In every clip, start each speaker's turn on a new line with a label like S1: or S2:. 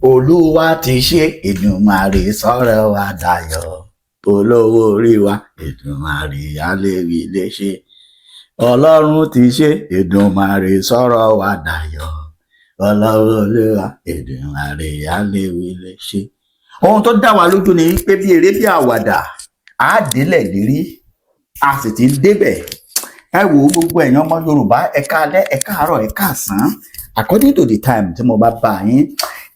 S1: Olúwa ti ṣe Èdùmàrè sọ̀rọ̀ wa dayọ̀, olówó orí wa Èdùmàrè aléwì lè ṣe. Ọlọ́run ti ṣe Èdùmàrè sọ̀rọ̀ wa dayọ̀, ọlọ́run olúwa Èdùmàrè aléwì lè ṣe. Ohun tó dá wa lójú ni pé bí eré bí àwàdà á délẹ̀ lérí, a sì ti débẹ̀. Ẹ wo gbogbo ẹ̀yin ọmọ Yorùbá, ẹ káalẹ́, ẹ káàárọ̀, ẹ káàsán, according to the time tí mo bá bá yín.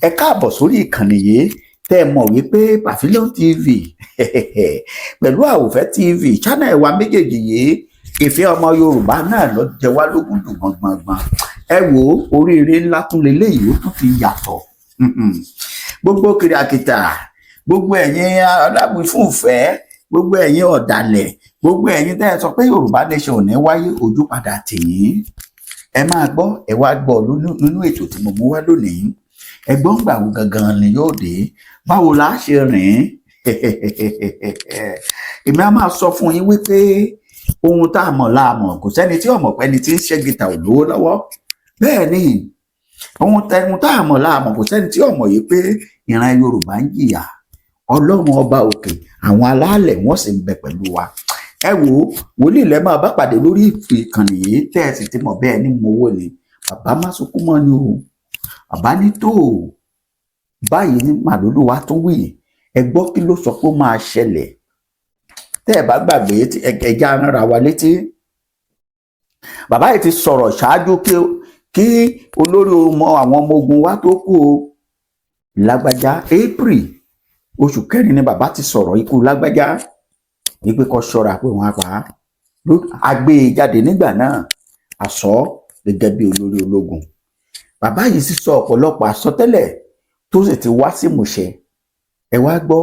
S1: Ẹ káàbọ̀ sórí ìkànnì yìí tẹ́ ẹ mọ̀ wípé Pavilion TV pẹ̀lú Àwòfẹ́ TV channel wa méjèèjì yìí, ìfẹ́ ọmọ Yorùbá náà ló jẹ wá lógún dùn gbọ̀ngbọ̀ngbọ̀n. Ẹ wo oríire ńlá tún leléyìí, ó tún ti yàtọ̀. Gbogbo kìrìàkìtà, gbogbo ẹ̀yin aláwìfúnfẹ́, gbogbo ẹ̀yin ọ̀dàlẹ̀, gbogbo ẹ̀yin tẹ́ ẹ sọ pé Yorùbá nation ò ní wáyé, ojú padà tì yín. Ẹ máa gbọ́, ẹ wá gbọ́ nínú ètò tí mo mú wá lónìí. Ẹgbọ́n gbà wo gangan ni yóò dé, báwo la ṣe rìn. Èmi á máa sọ fún yín wípé ohun tá a mọ̀ la mọ̀, kò sẹ́ni tí ọmọ pẹ́ni tí ń ṣe gìtà ò lówó lọ́wọ́. Bẹ́ẹ̀ ni ohun tá a mọ̀ la mọ̀, kò sẹ́ni tí ọmọ yìí pé ìran Yorùbá ń jìyà. Ọlọ́run ọba òkè, àwọn alálẹ̀ wọ́n sì ń bẹ pẹ̀lú wa. Ẹ wo wòlíì lẹ́ máa bá pàdé lórí ìkànnì yìí, tẹ́ ẹ sì ti mọ̀ bẹ́ẹ̀ ní mo wò ni bàbá má sunkún mọ́ ni o. Bàbá ní tó báyìí ní màlúlù wa tó wì, ẹ gbọ́ kí ló sọ pé ó máa ṣẹlẹ̀. Tẹ́ ẹ bá gbàgbé ẹja rárá wa létí, bàbá yìí ti sọ̀rọ̀ ṣáájú kí olórí àwọn ọmọ ogun wa tó kú o. Lágbájá April oṣù kẹrin ni bàbá ti sọ̀rọ̀ ikú Lágbájá wípé kó ṣọ́ra pé wọ́n á pa á. A gbé e jáde nígbà náà, a sọ gẹ́gẹ́ bí olórí ológun. Bàbá yìí sì sọ ọ̀pọ̀lọpọ̀ àsọtẹ́lẹ̀ tó sì ti wá sí ìmúṣẹ. Ẹ wá gbọ́,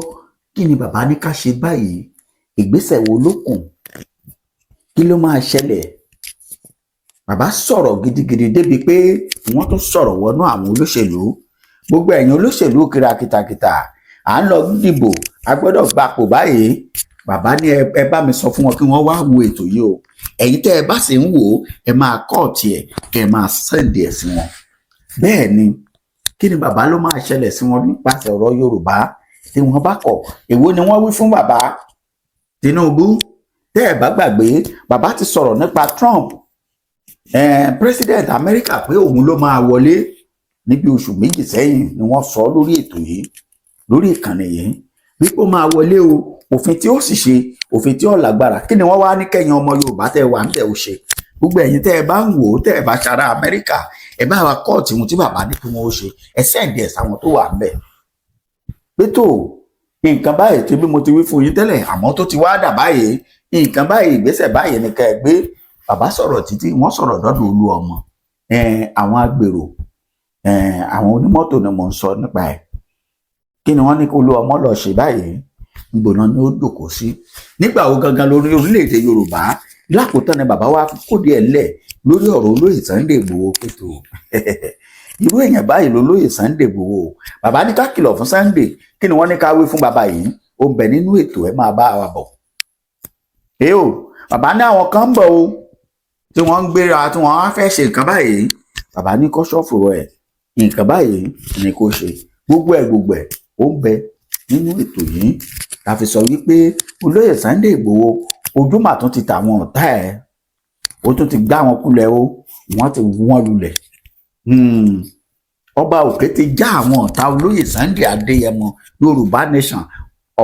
S1: kí ni bàbá ní ká ṣe báyìí? Ìgbésẹ̀ wo ló kù? Kí ló máa ṣẹlẹ̀? Bàbá sọ̀rọ̀ gidigidi débi pé wọ́n tún sọ̀rọ̀ wọnú àwọn olóṣèlú. Gbogbo ẹ̀yin olóṣèlú kìràkìtàkìtà, à ń lọ dìbò, a gbọ́dọ̀ gbapò báyìí. Bàbá ní ẹ bá mi sọ fún wọn kí wọ́n wá wo ètò yìí o. Ẹ̀yin tẹ́ ẹ bá sì ń wò ó, ẹ máa kọ́ọ̀tì ẹ̀, ẹ máa sẹ́ǹdì ẹ̀ sí wọn. Bẹ́ẹ̀ ni, kí ni bàbá ló máa ṣẹlẹ̀ sí wọn nípasẹ̀ ọ̀rọ̀ Yorùbá tí wọ́n bá kọ̀? Èwo ni wọ́n wí fún bàbá Tinubu? Tẹ́ ẹ bá gbàgbé, bàbá ti sọ̀rọ̀ nípa Trump, president America, pé òun ló máa wọlé níbi oṣù méjì sẹ́yìn ni wọ́n sọ lórí ètò yìí, lórí ìkànnì yìí, wípé ó máa wọlé o. Òfin tí ó sì ṣe, òfin tí ó lágbára. Kí ni wọ́n wá ní kẹ́yìn ọmọ Yorùbá tẹ́ wà ń tẹ̀ ó ṣe? Gbogbo ẹ̀yin tẹ́ ẹ bá ń wò ó, tẹ́ ẹ bá ṣara Amẹ́ríkà, ẹ bá wa kọ́ọ̀tì ohun tí bàbá ní kí wọ́n ó ṣe, ẹ sẹ́ǹdì ẹ̀ sáwọn tó wà ń bẹ̀. Pé tó nǹkan báyìí tí bí mo ti wí fún yín tẹ́lẹ̀, àmọ́ tó ti wá dà báyìí, nǹkan báyìí, ìgbésẹ̀ báyìí ni ká ẹ gbé. Bàbá sọ̀rọ̀ títí, wọ́n sọ̀rọ̀ dọ́dọ̀ olú ọmọ, àwọn agbèrò, àwọn onímọ́tò ni mò ń sọ nípa ẹ̀. Kí ni wọ́n ní kó olú ọmọ lọ ṣe báyìí? Gbóná ni ó dòkó sí. Nígbà wo gangan lórí orílẹ̀-èdè Yorùbá lákòótán ni bàbá wa kó díẹ̀ lẹ̀ lórí ọ̀rọ̀ olóyè Sunday Igboho pẹ̀tọ́. Irú èèyàn báyìí lolóyè Sunday Igboho. Bàbá ní ká kìlọ̀ fún Sunday. Kí ni wọ́n ní ká wí fún bàbá yìí? Ó ń bẹ nínú ètò, ẹ máa bá wa bọ̀. Bàbá ní àwọn kan ń bọ̀ o tí wọ́n ń gbéra, tí wọ́n á fẹ́ ṣe nǹkan báyìí. Bàbá ní kó ṣọ́ọ̀fù ẹ̀, nǹkan báyìí ni kó ṣe. Gbogbo ẹ̀ ó ń bẹ nínú ètò yìí. La fi sọ wípé olóyè Sunday Igboho ojú mà tún ti tàwọn ọ̀tá ẹ̀, ó tún ti gbá wọn kulẹ̀ o, wọ́n ti wọ́n lulẹ̀. Ọba òkè ti já àwọn ọ̀tá olóyè Sunday Adéyẹmọ Yorùbá nation,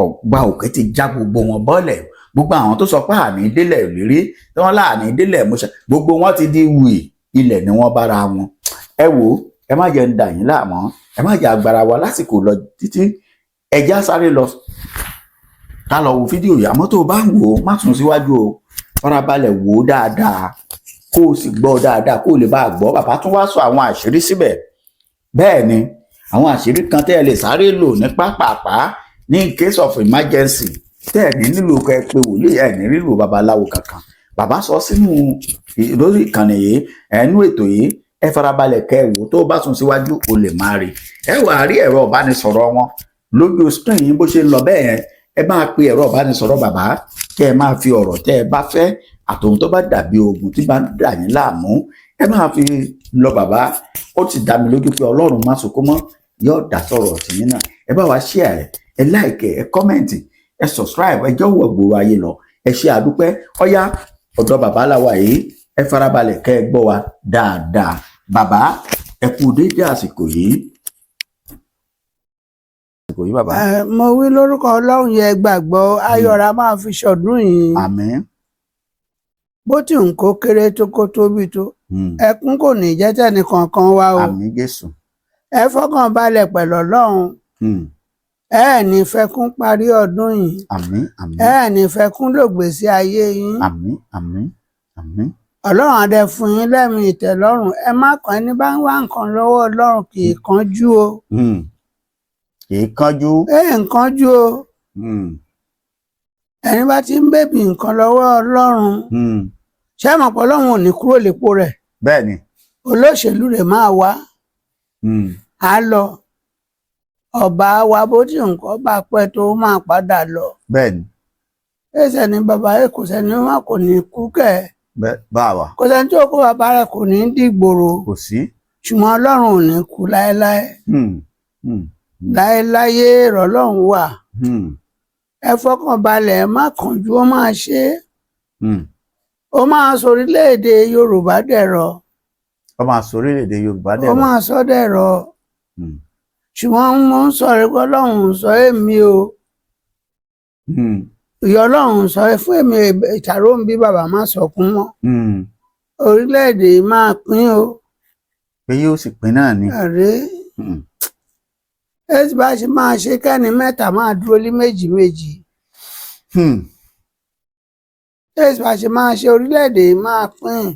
S1: ọba òkè ti já gbogbo wọn bọ́lẹ̀. Gbogbo àwọn tó sọ pé àní délẹ̀ ìlérí tí wọ́n láàní délẹ̀ mọ́ṣẹ́, gbogbo wọn ti di wì, ilẹ̀ ni wọ́n bára wọn. Ẹ wo, ẹ má jẹ́ ń dà yín láàmú, ẹ má jẹ́ agbára wa lásìkò lọ títí. Ẹja sáré lọ ká lọ wo fídíò yìí. Àmọ́ tó o bá ń wò ó, má sùn síwájú o, farabalẹ̀ wò ó dáadáa kó o sì gbọ́ dáadáa kó o lè bá a gbọ́. Bàbá tún wá sọ àwọn àṣírí síbẹ̀. Bẹ́ẹ̀ ni, àwọn àṣírí kan tẹ́ ẹ lè sáré lò ní pápápá ní in case of emergency, tẹ́ ẹ ní nílò kẹ́ ẹ pé wòlíì, ẹ ní nílò babaláwo kankan. Bàbá sọ sínú lórí ìkànnì yìí, ẹnu ètò yìí, ẹ farabalẹ̀ kẹ́ ẹ wò. Tó o bá sùn síwájú o lè má rí. Ẹ wà á rí ẹ̀rọ ìbánisọ̀rọ̀ wọn lójú screen yìí bó ṣe ń lọ bẹ́ẹ̀ yẹn. Ẹ máa pe ẹ̀rọ ìbánisọ̀rọ̀ bàbá, kẹ́ ẹ máa fi ọ̀rọ̀ tẹ́ ẹ bá fẹ́ àtòhun tó bá dàbí ogun tí bá ń dà yín láàmú, ẹ máa fi lọ bàbá. Ó ti dá mi lójú pé Ọlọ́run má sunkún mọ́ yóò dá sọ̀rọ̀ tìyín náà. Ẹ bá wa share ẹ like ẹ comment ẹ subscribe ẹ jọ̀wọ́ gbòòrò ayé lọ ẹ ṣe àdúpẹ́. Ọ̀yá ọ̀dọ̀ bàbá làwa yìí ẹ farabalẹ̀ kẹ́ ẹ gbọ́ wa dáadáa. Bàbá ẹ kú déédéé àsìkò yìí. Bàbá.
S2: Mo wí lórúkọ Ọlọ́run yẹn gbàgbọ́ ayọ̀ra máa fi ṣọdún yìí.
S1: Àmín.
S2: Bó ti ń kó kéré tó kó tóbi tó ẹkún kò ní jẹ́ tẹ́nì kankan wá o.
S1: Àmín Jésù.
S2: Ẹ fọkàn balẹ̀ pẹ̀lú Ọlọ́run. Ẹ ní fẹkún parí ọdún yìí.
S1: Àmín àmín.
S2: Ẹ ní fẹkún lògbèsí ayé yín.
S1: Àmín àmín àmín.
S2: Ọlọ́run á dẹ̀ fún yín lẹ́mìí ìtẹ́lọ́rùn. Ẹ má kàn ẹni bá ń wá nǹkan lọ́wọ́ Ọlọ́run kì í kánjú o.
S1: Kì í kánjú.
S2: ń kánjú o. Ẹni bá ti ń bèbí nǹkan lọ́wọ́ Ọlọ́run. Ṣé mọ̀ pé Ọlọ́run ò ní kúrò lépo rẹ̀?
S1: Bẹ́ẹ̀ni.
S2: Olóṣèlú rẹ̀ máa wá. Á lọ. Ọba wa bó ti nǹkan bá pẹ́ tó máa padà lọ.
S1: Bẹ́ẹ̀ni.
S2: Ẹsẹ̀ ni bàbá rẹ̀ kò sẹ́ni wọn kò ní kú kẹ̀.
S1: Bá wa.
S2: Kò sẹ́ni tó kó bàbá rẹ̀ kò ní dìgbòrò.
S1: Kò sí.
S2: Ṣùgbọ́n Ọlọ́run ò ní kú láéláé. Láéláyé Ọlọ́run wà. Ẹ fọkàn balẹ̀ ẹ má kánjú ó máa ṣe é. Ó máa sọ orílẹ̀-èdè Yorùbá dẹ̀rọ̀.
S1: Ó máa sọ orílẹ̀-èdè Yorùbá dẹ̀rọ̀.
S2: Ó máa sọ dẹ̀rọ̀. Ṣùgbọ́n mo ń sọ rẹ̀ pé Ọlọ́run sọ èmi o. Ìyá Ọlọ́run sọ fún èmi ìtàró ń bí bàbá má sọkún mọ́. Orílẹ̀-èdè máa pín o.
S1: Pé yóò sì pín náà ni.
S2: Àrè. Ẹ sì bá ṣe máa ṣe kẹ́ni mẹ́ta máa dúró lé méjì méjì. Ẹ sì bá ṣe máa ṣe orílẹ̀-èdè máa pín.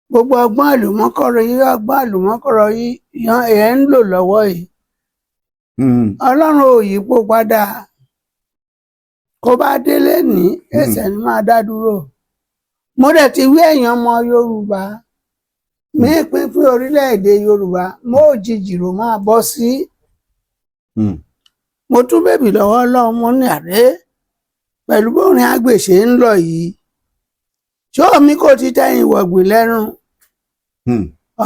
S2: Gbogbo ọgbọ́n àlùmọ́kọ́rọ̀ yìí ẹ̀ ń lò lọ́wọ́ yìí. Ọlọ́run ò yípo padà. Kó bá délé ní ẹsẹ̀ ni máa dá dúró. Mo dẹ̀ ti wí ẹ̀yàn ọmọ Yorùbá. Mi pín fún orílẹ̀-èdè Yorùbá mo òjijì ló máa bọ́ sí. Mo tún bèbí lọ́wọ́ Ọlọ́run mo ní àrè pẹ̀lú bórin àgbèṣe ń lọ yìí. Ṣé omi kò ti tẹ̀yìn wọ̀gbìn lẹ́nu?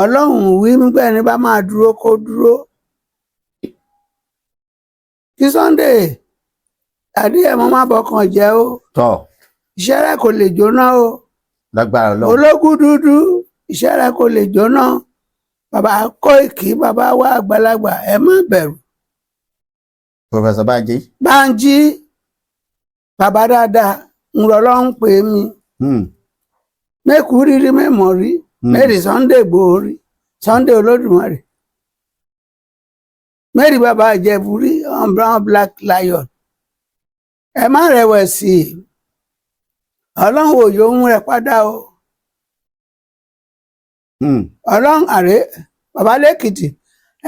S2: Ọlọ́run wí nígbà ẹni bá máa dúró kó dúró. Kí Sunday Adéyẹmọ má bọkàn jẹ́ o. Iṣẹ́ rẹ̀ kò lè jóná o.
S1: Lágbára Ọlọ́run.
S2: Ológun dúdú iṣẹ́ rẹ̀ kò lè jóná. Bàbá Kóìkì bàbá wa àgbàlagbà ẹ má bẹ̀rù.
S1: Professor Banji.
S2: Banji bàbá dáadáa ń rọ Ọlọ́run pè mí. Mẹ́kù rírí mẹ́mọ̀ rí. Mẹ́rì Sunday Igboho rí. Sunday Olódùmarè. Mẹ́rì bàbá Ìjẹ̀bú rí on brown black lion. Ẹ má rẹ̀wẹ̀sì. Ọlọ́run ò yóò mú rẹ̀ padà o. Ọlọ́run àrè bàbá lẹ́kìtì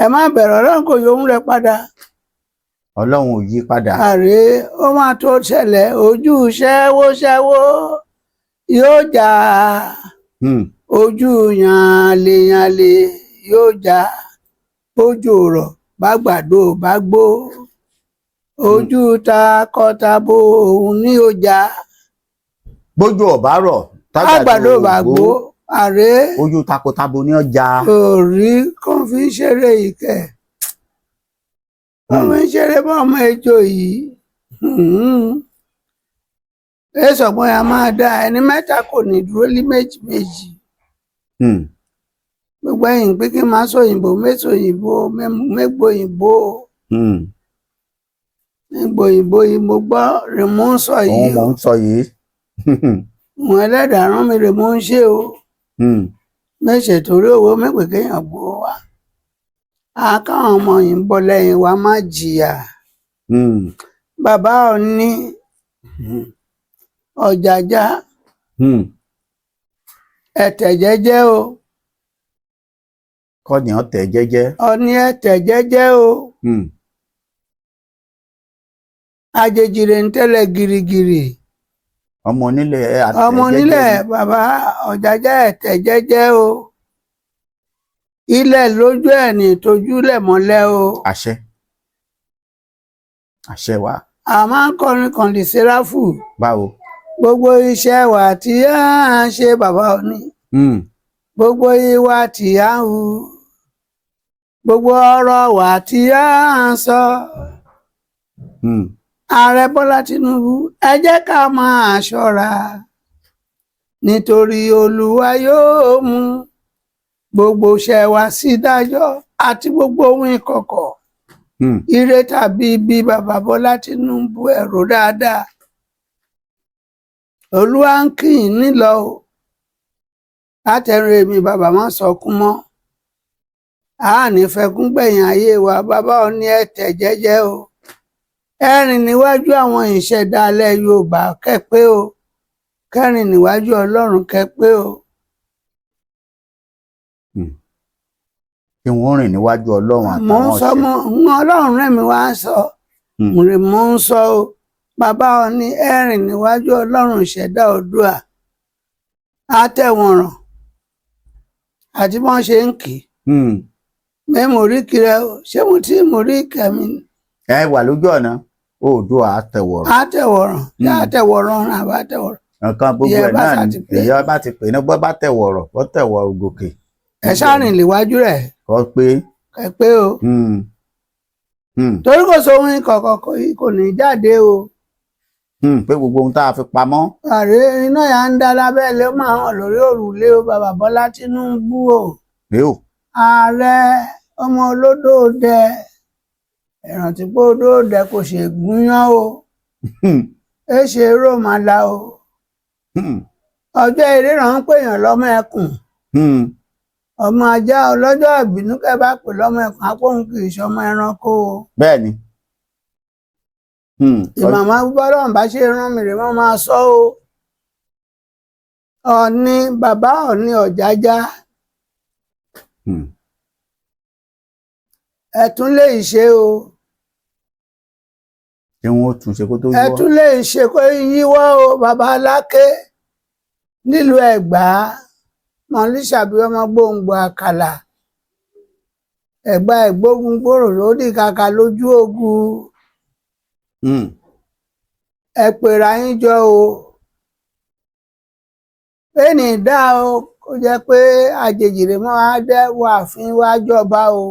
S2: ẹ má bẹ̀rù Ọlọ́run kò yóò mú rẹ̀ padà.
S1: Ọlọ́run ò yí padà.
S2: Àrè ó máa tó ṣẹlẹ̀ ojú ṣẹ́wó yóò jà. Ojú yànleyànle yóò jà. Bójú rọ̀ bágbàdo bá gbó. Ojú takọtabo òun ní ó jà.
S1: Bójú ọ̀bá rọ̀
S2: tágbàdo bá gbó. Àrè
S1: ojú takọtabo ní ọjà.
S2: Orí kan fi ń ṣeré ìkẹ́. Wọ́n fi ń ṣeré bá ọmọ ejò yìí. Èsọ̀gbọ́n ya máa dá ẹni mẹ́ta kò ní dúró lé méjì méjì. Gbogbo ẹ̀yìn pé kí n máa sọ òyìnbó mẹ́sòyìnbó mẹ́gbòyìnbó. Mẹ́gbòyìnbó yìí mo gbọ́ rẹ̀ mò ń sọ yìí.
S1: Òun mò ń sọ yìí.
S2: Wọn ẹlẹ́dàá rán mi rè mò ń ṣe o. Mẹ́ṣẹ̀ torí owó mẹ́pẹ̀ kéèyàn gbowó wa. Àkáwọn ọmọ yìí ń bọ̀ lẹ́yìn wa má jìyà. Bàbá Ọọ̀ni Ọ̀jájá ẹ̀tẹ̀ jẹ́jẹ́ o.
S1: Kọ́ni ọ̀tẹ̀ jẹ́jẹ́.
S2: Ọọ̀ni ẹ̀tẹ̀ jẹ́jẹ́ o. Àjèjì rẹ̀ ń tẹ́lẹ̀ girigiri.
S1: Ọmọ onílẹ̀ àtẹ̀ jẹ́jẹ́.
S2: Ọmọ onílẹ̀ bàbá Ọ̀jájá ẹ̀tẹ̀ jẹ́jẹ́ o. Ilẹ̀ lójú ẹ̀ ní tójúlẹ̀ mọ́lẹ̀ o.
S1: Àṣẹ. Àṣẹ wa.
S2: A máa ń kọrin kan lè Séráfù.
S1: Báwo.
S2: Gbogbo iṣẹ́ wa tí a ń ṣe bàbá Ọọ̀ni. Gbogbo ìwà tí a ń hù. gbogbo ọ̀rọ̀ wa tí a ń sọ ààrẹ Bọ́lá Tinubu ẹ jẹ́ ká máa ṣọ́ra nítorí Olúwa yóò mú gbogbo iṣẹ́ wa sí ìdájọ́ àti gbogbo ohun ìkọ̀kọ̀ ire tàbí ibi bàbá Bọ́lá Tinubu ẹ rò dáadáa Olúwa ń kì í nílọ o látẹnu èmi bàbá má sọkún mọ́ a ní fẹkún gbẹ̀yìn ayé wa bàbá ò ní ẹ tẹ̀ jẹ́jẹ́ o ẹ rìn níwájú àwọn ìṣẹ̀dálẹ̀ Yorùbá kẹ́pẹ́ o kẹrin níwájú Ọlọ́run kẹ́pẹ́ o.
S1: kí wọ́n rìn níwájú Ọlọ́run àtàwọn
S2: mo ń sọ Ọlọ́run rẹ̀ mi wá sọ mo ń sọ o bàbá ò ní ẹ rìn níwájú Ọlọ́run ìṣẹ̀dá Oòduà á tẹ̀wọ̀n ràn àti bọ́n ṣe ń kì í mẹ́mọ̀ orí kiri ẹ ṣé mo tí mo rí kẹ́mi.
S1: ẹ wà lójú ọ̀nà Oòduà àtẹ̀wọ̀ràn.
S2: àtẹ̀wọ̀ràn ṣé àtẹ̀wọ̀ràn àbá àtẹ̀wọ̀ràn.
S1: nǹkan gbogbo ẹ̀ náà ni èyí bá ti pè ní bọ́ bá tẹ̀wọ̀rọ̀ bọ́ tẹ̀wọ̀ gòkè.
S2: ẹ ṣáàrìn léwájú rẹ̀.
S1: kọ́ pé.
S2: ẹ pé o. torí kò sóhun ìkọ̀kọ̀ kò ní jáde o.
S1: pé gbogbo ohun tá a fi pamọ́.
S2: ààrẹ iná yà ń dá lábẹ́lé ó máa hàn lórí òrùlé o bàbá Bọ́lá Tinubu o. ààrẹ ọmọ Olódòdẹ ìrántí pé Olódòdẹ kò ṣe gúnyán o ẹ ṣe rọmọlá o ọjọ́ ìríran ń pèèyàn lọ́mọ ẹkùn ọmọ ajá ọlọ́jọ́ ìbínú kẹ́ bá pè lọ́mọ ẹkùn apóhùn kì í ṣọmọ ẹranko o.
S1: bẹ́ẹ̀ni.
S2: ìmàmá gbọ́dọ̀ bá ṣe rán mi rè wọ́n máa sọ o Ọ̀ọ̀ni bàbá Ọ̀ọ̀ni Ọ̀jájá ẹ tún lè ṣe o.
S1: ṣé wọn ó tún ṣe kó tó yíwọ́.
S2: ẹ tún lè ṣe kó yíwọ́ o bàbá Aláké nílùú Ẹ̀gbá mọ̀lísàbí ọmọ gbòǹgbò àkàlà Ẹ̀gbá ìgbógun gbòòrò lódì kàkà lójú ogun. ẹ pèrà yín jọ o ẹnì dá o kó jẹ́ pé àjèjì rè mọ́ wà fún wa jọba o.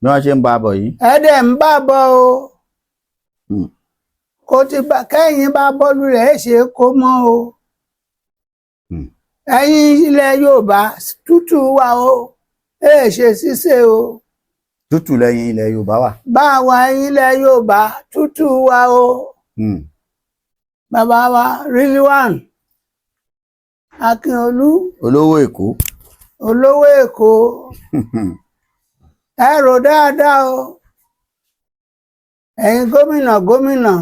S1: bí wọ́n ṣe ń bá a bọ̀ yìí.
S2: ẹ dẹ̀ ń bá a bọ̀ o. kò ti bá kẹ́yìn bá bọ́ọ̀lù rẹ̀ ṣe kó mọ́ o. ẹ̀yin ilẹ̀ Yorùbá tútù wà o ṣe ṣíṣe o.
S1: tútù lẹ́yìn ilẹ̀ Yorùbá wà.
S2: bá wa ẹ̀yin ilẹ̀ Yorùbá tútù wà o. bàbá wa Rilwan Akínolú.
S1: olówó Èkó.
S2: olówó Èkó. ẹ rò dáadáa o ẹ̀yin gómìnà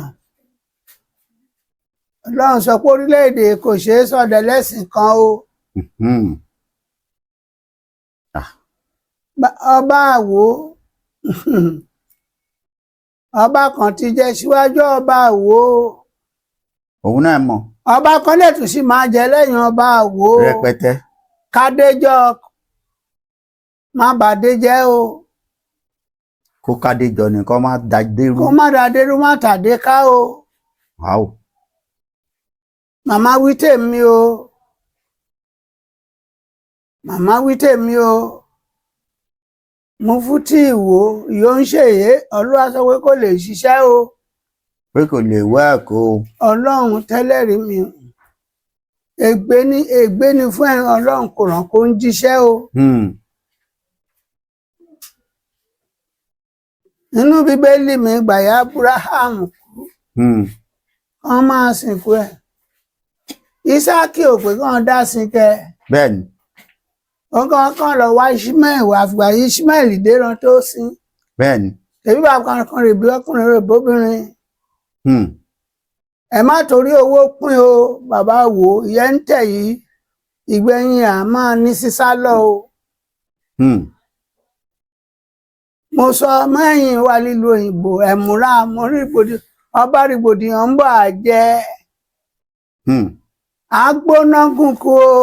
S2: Ọlọ́run sọ pé orílẹ̀-èdè kò ṣeé sọ̀dẹ̀ lẹ́sìn kan o. ọba Àwó ọba kan ti jẹ síwájú ọba Àwó.
S1: òun náà mọ̀.
S2: ọba kan lè tún sí máa jẹ lẹ́yìn ọba Àwó.
S1: rẹpẹtẹ.
S2: Kádéjọ má bàdé jẹ́ o.
S1: kó Kádéjọ nìkan má dàdérú.
S2: kó má dàdérú má tàdé ká o.
S1: wàá.
S2: màmá wí tèmi o. màmá wí tèmi o. Mufti Ìwó ìyó ń ṣèyé Olúwa sọ pé kò lè ṣiṣẹ́ o.
S1: pé kò lè wá ẹ̀kọ́ o.
S2: Ọlọ́run tẹ́lẹ̀rí mi ègbé ni fún ẹ̀rọ Ọlọ́run kò ràn kó ń jíṣẹ́ o. nínú Bíbélì mi gbàyà Abraham kú wọ́n máa sìnkú ẹ̀ Ísáàkì ò pé kàn dá sí kẹ.
S1: bẹ́ẹ̀ni.
S2: wọ́n kàn lọ wá Ishmael wà fìgbà Ishmael déran tó sí.
S1: bẹ́ẹ̀ni.
S2: tèmi bàbá kan rè bí ọkùnrin rè bóbìnrin. ẹ má torí owó pín o bàbá Wò ìyẹn ń tẹ̀ yìí ìgbẹ̀yìn à máa ní sísá lọ o. mo sọ mẹ́yìn wà lílo òyìnbó ẹ̀múra mo rí ọba rìgbòdìyàn ń bọ̀ àjẹ́ àgbóná gùnkù o.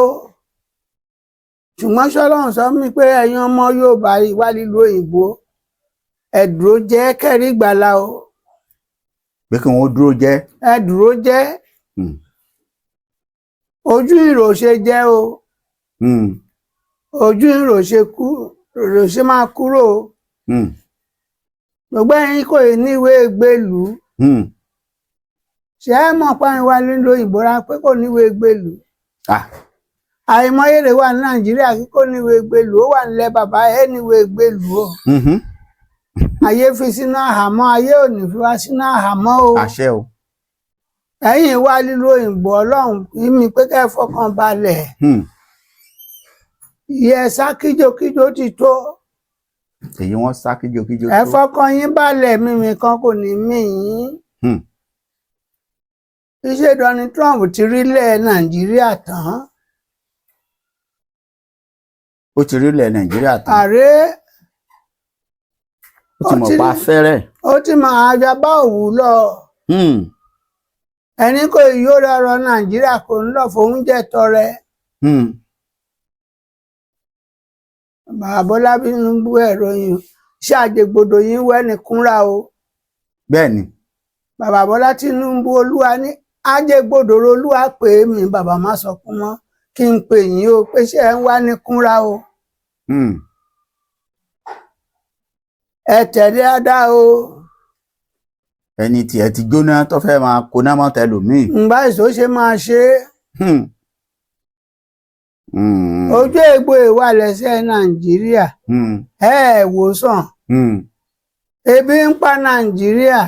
S2: ṣùgbọ́n ṣọlọ́run sọ mí pé ẹ̀yin ọmọ Yorùbá wà lílo òyìnbó ẹ̀dúró jẹ́ kẹ́rí gbàlà o.
S1: pé kí wọ́n dúró jẹ́.
S2: ẹ̀dúró jẹ́ ojú ìrò ṣe jẹ́ o. ojú ìrò ṣe kú ròrò ṣe máa kúrò gbogbo ẹ̀yin kò níwèé gbèlú ṣé ẹ mọ̀ páyín wá nílò òyìnbó ra pé kò níwèé gbèlú àìmọye rẹ̀ wà ní Nàìjíríà kí kò níwèé gbèlú ó wà nílẹ̀ bàbá ẹ níwèé gbèlú o ayé fi sínú àhámọ́ ayé ò ní fi wá sínú àhámọ́ o
S1: àṣẹ o
S2: ẹ̀yin wá lílo òyìnbó Ọlọ́run kí mi pé kẹ́ fọkàn balẹ̀ iye sá kíjokíjo ti tó
S1: èyí wọ́n sá kíjokíjo
S2: ẹ fọkàn yín balẹ̀ mímì kan kò ní mí yín iṣẹ́ Donald Trump ti rí lẹ̀ Nàìjíríà tán
S1: ó ti rí lẹ̀ Nàìjíríà tán
S2: ààrẹ
S1: ó ti mọ̀ pa fẹ́rẹ̀
S2: ó ti mọ àjàbá òwú lọ ẹni kò yóò rọrọ Nàìjíríà kò ń lọ fóúnjẹ tọrẹ bàbá Bọ́lá Tinubu ẹ̀rọ yìí ṣàjẹgbọdọ yín wẹ́ni kúnra o
S1: bẹ́ẹ̀ ni
S2: bàbá Bọ́lá Tinubu olúwa ní àjẹgbọdọ olúwa pè mí bàbá má sọ fún wọn kí n pè yín o pé ṣé ẹ ń wá ní kúnra o ẹ tẹ̀lé adá o
S1: ẹni tí ẹ ti jóná tó fẹ́ máa koná mọ́ tẹlòmíì
S2: ǹbá ìṣó ṣe máa ṣe ojú egbò ìwà lẹ́sẹ̀ Nàìjíríà ẹ wò sàn ebi ń pa Nàìjíríà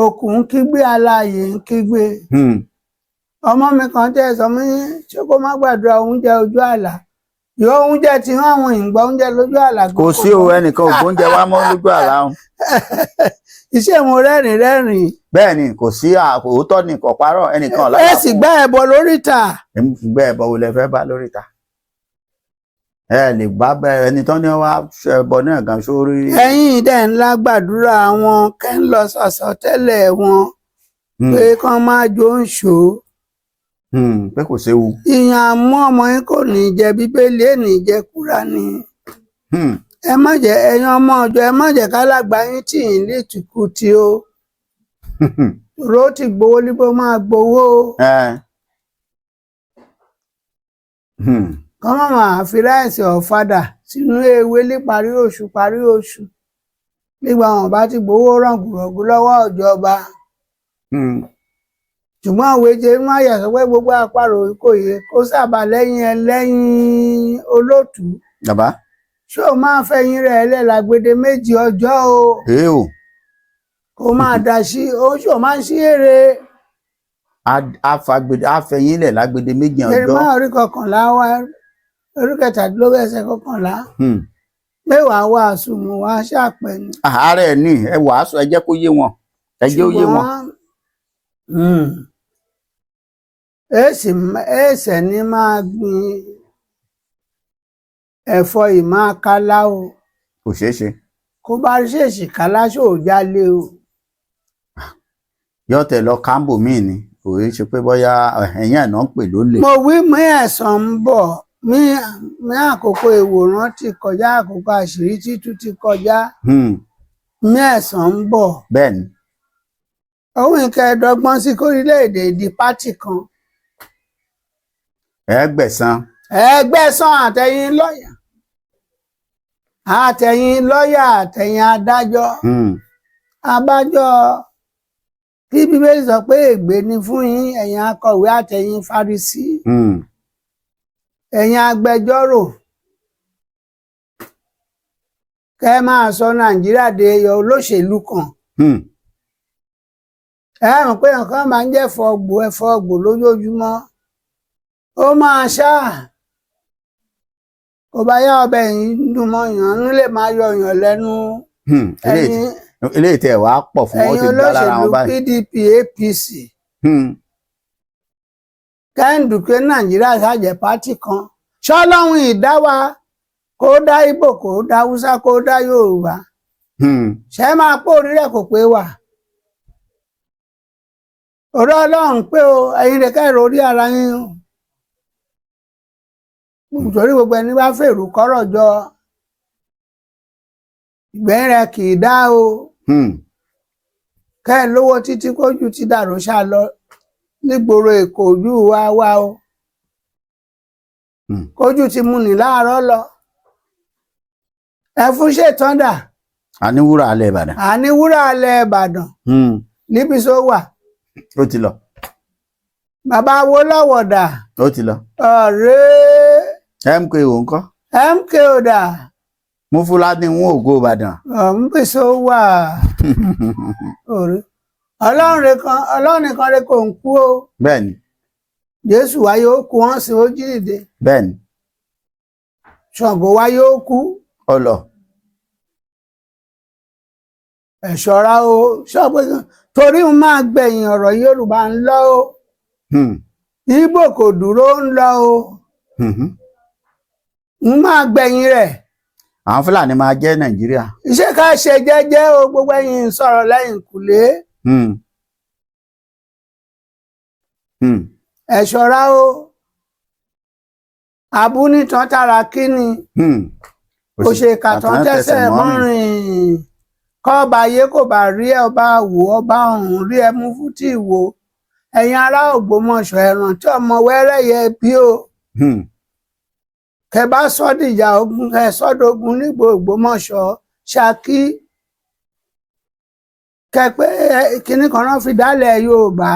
S2: òkú ń kígbe aláàyè ń kígbe ọmọ mi kan tẹ́ sọ mí ṣé kó má gbàdúrà oúnjẹ ojú àlà yóò oúnjẹ tí wọn àwọn ìgbà oúnjẹ lójú àlà
S1: kò sí o ẹnìkan ò gbóúnjẹ wá mọ́ lójú àlà o
S2: iṣẹ́ mo rẹ́rìn
S1: bẹ́ẹ̀ ni kò sí òótọ́ ní kò parọ́ ẹnìkan ọ̀la
S2: ẹ sì gbá ẹbọ lóríta
S1: gbẹ́ ẹbọ wo lẹ fẹ́ bá lóríta ẹ lè bá ẹni tán ní wá ṣẹbọ náà gan sórí.
S2: ẹ̀yin dẹ̀ ńlá gbàdúrà wọn kẹ́ ń lọ sàsọtẹ́lẹ̀ wọn pé kán máa jó ń ṣó
S1: pé kò séwu.
S2: ìyàn àmú ọmọ yín kò ní jẹ Bíbélì ẹ ní jẹ Kúránì ẹ má jẹ ẹ̀yin ọmọ ọjọ́ ẹ má jẹ kálàgbà yín tì yín létùkú tí ó ró ti gbowó líbó máa gbowó kọ́ mọ̀ máa fi ráìsì ọ̀fadà sínú ewé ní parí oṣù nígbà wọn bá ti gbowó rọ̀gùrọ̀gù lọ́wọ́ ìjọba ṣùgbọ́n òwe jẹ́ má yà sọ pé gbogbo àparò Ìkòyí kó sábà lẹ́yìn ẹlẹ́yìn olóòtú
S1: bàbá
S2: ṣé o máa fẹ̀yìn rẹ̀ ẹlẹ́làgbèdè méjì ọjọ́ o kó máa dà sí oṣù máa ń ṣí èrè
S1: àfẹ̀yìn ilẹ̀ lágbèdè méjì ọjọ́
S2: Jeremá orí kọkànlá wá orí kẹtàdínlógún ẹsẹ̀ kọkànlá mẹ́wàá wàásù mú wá ṣàpẹ ni.
S1: ààrẹ ní ẹ wàásù ẹ jẹ́ kó yé wọn ẹ jẹ́ ó yé wọn.
S2: èsè ní máa gbin ẹ̀fọ́ ìmáàkálá o
S1: kò ṣeé ṣe.
S2: kó bá ṣèṣì kálá ṣòó jálé o.
S1: yọtẹ lọ kámbò míì ni kò rí ṣe pé bóyá ẹ̀yìn àná ń pè ló lè.
S2: mo wí mí ẹ̀sán ń bọ̀ mí àkókò ìwòran ti kọjá àkókò àṣírí títú ti kọjá mí ẹ̀sán ń bọ̀.
S1: bẹ́ẹ̀ni.
S2: òun ìkẹẹ̀dọ́gbọ́n sí kórílẹ̀-èdè di pátì kan.
S1: ẹgbẹ̀san.
S2: àtẹ̀yìn lọ́yà àtẹ̀yìn adájọ́ abájọ́ kí Bíbélì sọ pé ègbé ni fún yín ẹ̀yin akọ̀wé àtẹ̀yin Farisí ẹ̀yin agbẹjọ́rò kẹ́ máa sọ Nàìjíríà di ẹyọ olóṣèlú kan ẹ mọ̀ pé nǹkan máa ń jẹ́ ẹ̀fọ́ ọgbò lójoojúmọ́ ó máa ṣá kò bá yá ọbẹ̀ yìí dùn mọ́ yàn án lè máa yọ yàn lẹ́nu
S1: eléyìí tẹ wàá pọ̀ fún wọn ti gbá lára wọn báyìí.
S2: ẹ̀yin olóṣèlú PDP APC kẹ́hìndùkú Nàìjíríà ṣàjẹ́ pátì kan ṣọ́lọ́run ìdáwà kó dá Ìgbò kó dá Haúsá kó dá Yorùbá ṣe máa pé orí rẹ̀ kò pé wà ọ̀rọ̀ Ọlọ́run pé o ẹ̀yin lè kẹ́rọ orí ara yín o nítorí gbogbo ẹni bá fèrú kọ́rọ̀ jọ ìgbẹ́yìn rẹ̀ kì í dá o kẹ́ ẹ̀ lówó títí kójú ti dàrú ṣá lọ nígboro Èkó ojú wa wá o kójú ti mú ní láàárọ̀ lọ ẹ fún ṣètàn dà
S1: àní wúrà alẹ́ Ìbàdàn.
S2: àní wúrà alẹ́ Ìbàdàn níbi tó wà.
S1: Ó ti lọ.
S2: Bàbá Awólọ́wọ̀ dà.
S1: Ó ti lọ.
S2: ọ̀rẹ́.
S1: MKO ńkọ́.
S2: MKO dà.
S1: Mufulani ń ògo Ìbàdàn.
S2: níbi tó wà. Ọlọ́run nìkan rẹ kò ń kú o.
S1: Bẹ́ẹ̀ni.
S2: Jésù wáyé ó kú wọ́n sì ó jí dìde.
S1: Bẹ́ẹ̀ni.
S2: Ṣàngó wáyé ó kú.
S1: Ọlọ.
S2: Ẹ ṣọ́ra o ṣọ́pẹ́ torí ń máa gbẹ̀yìn ọ̀rọ̀ Yorùbá ń lọ o. Ìgbò kò dúró ń lọ o. Ń máa gbẹ̀yìn rẹ̀.
S1: Àwọn Fúlàní máa jẹ́ Nàìjíríà.
S2: Iṣẹ́ ká ṣe jẹ́jẹ́ o gbogbo ẹ̀yin ń sọ̀rọ̀ lẹ́yìn kùlé. Ẹ ṣọ́ra o. Abúnitán tara kíni. Òṣèkà tán tẹ́sẹ̀ mọ́rin. Kọ́ba ayé kò bá rí ẹ ọba wò ọba ọ̀hún rí ẹ mú fútì wò. Ẹ̀yin ará Ògbómọ̀ṣọ́ ẹ rántí ọmọ wẹ́rẹ́ yẹ bí o. Kẹ bá sọ́dìjà ogun kẹ sọ́dọ̀gún nígbò Ògbómọ̀ṣọ́ Ṣakí. Kẹ pé kinní kan náà fi dálẹ̀ Yorùbá.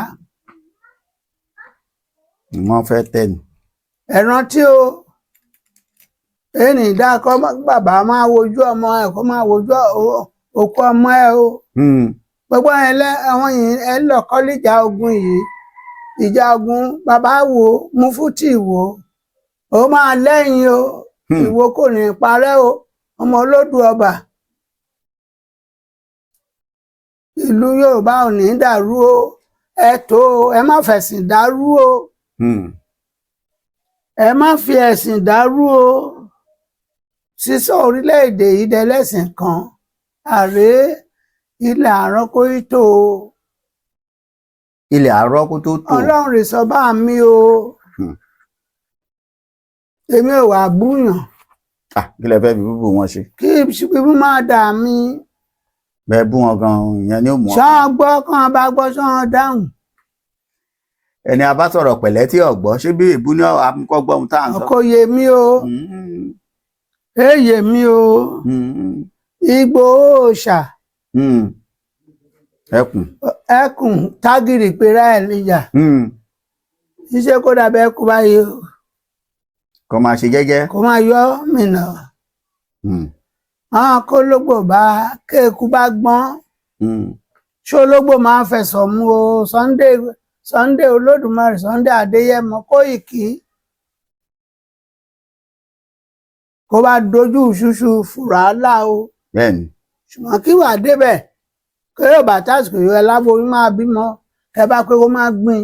S1: Wọ́n fẹ́ tẹ̀lé.
S2: Ẹ rántí o. Ẹnì dákọ́ bàbá máa wojú ọmọ ẹ̀ kó máa wojú òkú ọmọ ẹ̀ o. Gbogbo àwọn yìí ẹ lọ kọ́lé ìjà ogun yìí. Ìjà ogun bàbá wo Mufútì wo. Ó máa lẹ́yìn o. Ìwo kò ní parẹ́ o. Ọmọ olódù ọba. Ìlú Yorùbá ò ní dàrú o. Ẹ tó o. Ẹ má fẹ̀sìn dàrú o. Ẹ má fi ẹ̀sìn dàrú o. Sísọ orílẹ̀-èdè yìí dẹlẹ́sìn kan. Àrè ilẹ̀ àrọ́kó ìtò o.
S1: Ilẹ̀ àrọ́kó tó tò.
S2: Ọlọ́run rè sọ bá mi o. Èmi ò wá búyàn.
S1: Kí lẹ fẹ́ fi búbù wọn ṣe?
S2: Kí bíbú máa dà mí.
S1: Bẹ́ẹ̀ bú wọn gan ìyẹn ni ó mú wọn.
S2: Ṣán gbọ́ kán bá gbọ́ ṣán dáhùn.
S1: Ẹni a bá sọ̀rọ̀ pẹ̀lẹ́ tí ọ̀gbọ́ ṣé bí èbú ní àmúkọ́gbọ́ ohun tá à ń sọ.
S2: Kò yé mi o. Èyè mi o. Ìgbò òòṣà.
S1: Ẹkùn.
S2: Ẹkùn tágìrì pera ẹ̀ níjà. Iṣẹ́ kó dàbẹ́ ẹkùn báyìí o.
S1: Kó máa ṣe jẹ́jẹ́.
S2: Kó máa yọ mìnà. Àwọn kólógbò bá kéèkú bá gbọ́n. Ṣé ológbò máa ń fẹ̀sọ̀ mú o Sunday Olódùmarè Sunday Adéyẹmọ Kóìkí. Kó bá dojú ṣúṣú fùràálà o.
S1: Bẹ́ẹ̀ni.
S2: Ṣùgbọ́n kí wàá débẹ̀ kí yóò bá tásìkò yóò ẹláboyún máa bímọ ẹ bá pé kó máa gbìn.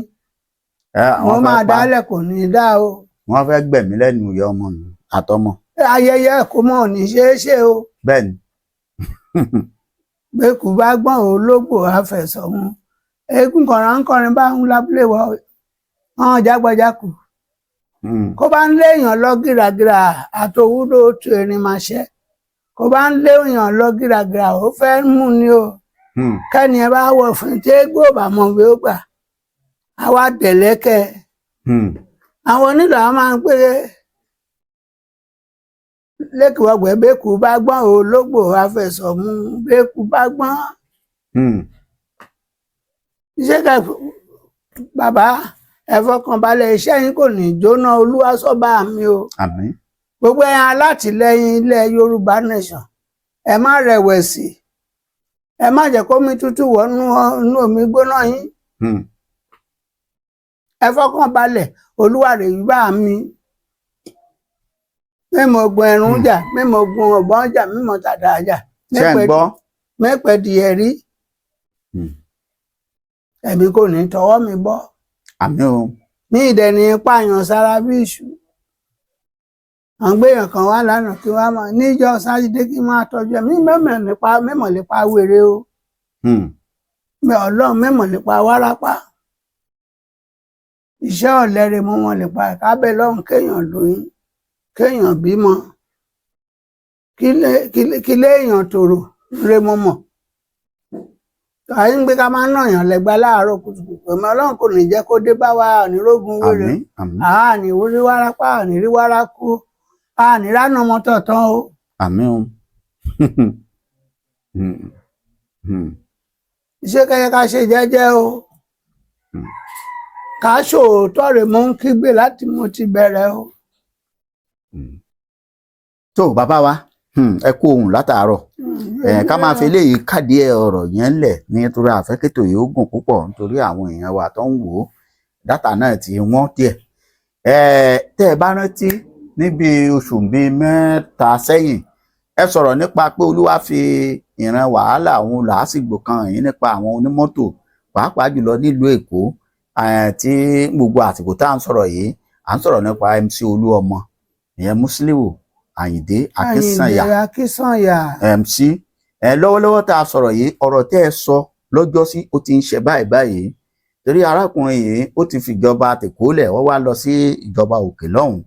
S2: Wọ́n máa dálẹ̀ kò ní í dá o.
S1: Wọ́n fẹ́ gbẹ̀mí lẹ́nu ìyá ọmọ mi àtọmọ.
S2: Ayẹyẹ kò mọ̀ ní ṣeé ṣe o.
S1: Bẹ́ẹ̀ni.
S2: Gbẹ̀kú bá gbọ́n ológbò àfẹ̀sọ̀ mu. Eégún kọ̀ọ̀rán bá ń lábúlé wọ ọ̀hún jágbọ́jákù. Kó bá ń léèyàn lọ gíragíra àtòwúdó tu erin máa ṣẹ́. Kó bá ń léèyàn lọ gíragíra ó fẹ́ mú ni o. Kẹ́ni ẹ bá wọ̀ fún tí egbò bá mọ̀ bí ó gbà. Àwa dẹ̀lẹ́kẹ̀. Àwọn onílù àwọn máa ń pè é lẹ́kìwọ̀gbẹ́ bẹ́kù bá gbọ́n ológbò àfẹ̀sọ̀ mu bẹ́kù bá gbọ́n. Iṣẹ́ ká bàbá ẹ fọkànbalẹ̀ iṣẹ́ yín kò ní jóná Olúwa sọ́ba mi o.
S1: Àmín.
S2: Gbogbo ẹ̀yin alátìlẹ́yìn ilẹ̀ Yorùbá nation ẹ má rẹ̀wẹ̀sì ẹ má jẹ́ kó mi tútù wọnú omi gbóná yín. Ẹ fọkànbalẹ̀ Olúwa rè yí bá mi. Mímọ̀ ogun ẹ̀rùn jà mímọ̀ ogun ọ̀bọ̀n jà mímọ̀ tàdá jà.
S1: Ṣé ń gbọ́?
S2: Mẹ́pẹ́ dìé rí. Ẹ̀mí kò ní tọwọ́ mi bọ́.
S1: Àmín o.
S2: Ní ìdẹ̀ni pààyàn sára bí ìṣù. Àwọn gbéyàn kan wá lánàá kí wá máa níjọ́ Sátidé kí máa tọ́jú ẹ̀mí mẹ́mọ̀ nípa wèrè o. Ọlọ́run mẹ́mọ̀ nípa wárápá. Iṣẹ́ ọ̀lẹ́rẹ̀ mọ́ wọn nípa ìkábẹ́ lọ́run kéèyàn lóyún kéèyàn bímọ kí léèyàn tòrò rè mọ́mọ́. Àyí ń gbé ká máa ń nàyàn lẹ́gbà láàárọ̀ kùtùkùtù ẹ̀mí Ọlọ́run kò ní jẹ́ kó dé bá wa ànírógun wèrè. Àní rí wárápá àní rí wárákú àní ránà ọmọ tọ̀tàn o.
S1: Àmín o.
S2: ṣé kẹyẹ ká ṣe jẹ́jẹ́ o ká ṣòótọ́ rẹ̀ mú ń kígbe láti mo ti bẹ̀rẹ̀ o.
S1: tó bàbá wa ẹ kú ohùn látàárọ̀ ká máa fi eléyìí kádìí ọ̀rọ̀ yẹn lẹ̀ nítorí àfẹ́kẹ́tò yìí ó gùn púpọ̀ nítorí àwọn èèyàn wa tó ń wò ó dátà náà ti wọ́n díẹ̀ tẹ́ ẹ bá rántí níbi oṣù bíi 3 sẹ́yìn ẹ sọ̀rọ̀ nípa pé Olúwa fi ìran wàhálà òun làásìgbò kan yìí nípa àwọn onímọ́tò pàápàá jùlọ nílùú Èkó tí gbogbo àsìkò tá à ń sọ̀rọ̀ yìí à ń sọ̀rọ̀ nípa MC Olúọmọ ìyẹn Musiliu Àyìndé Akínsànyà MC lọ́wọ́lọ́wọ́ tá a sọ̀rọ̀ yìí ọ̀rọ̀ tẹ́ ẹ sọ lọ́jọ́sí ó ti ń ṣe báyìí torí arákùnrin yìí ó ti fìjọba tèkólẹ̀ wọ́n wá lọ sí ìjọba òkè lọ́hùn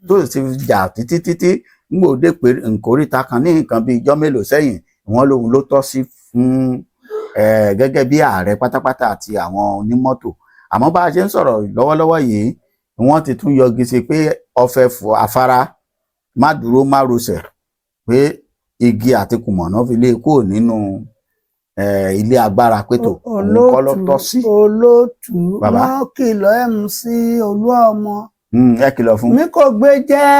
S1: tó sì ti jà títí ngbòde pé nkóríta kan ní nǹkan bíi ijọ́ mélòó sẹ́yìn wọ́n lóhun ló tọ́ sí fún gẹ́gẹ́ bí ààrẹ pátápátá àti àwọn onímọ́tò àmọ́ bá a ṣe ń sọ̀rọ̀ lọ́wọ́lọ́wọ́ yìí wọ́n ti tún yọgi sí pé ọ̀fẹ́ afárá má dúró má rọsẹ̀ pé igi àti kùmọ̀nà fi lé kúrò nínú ilé agbára pétò òun kọ́ ló tọ́ sí.
S2: olóòtú wọn kìlọ̀ MC Olúọmọ
S1: ẹ kìlọ̀ fún.
S2: mi kò gbé jẹ́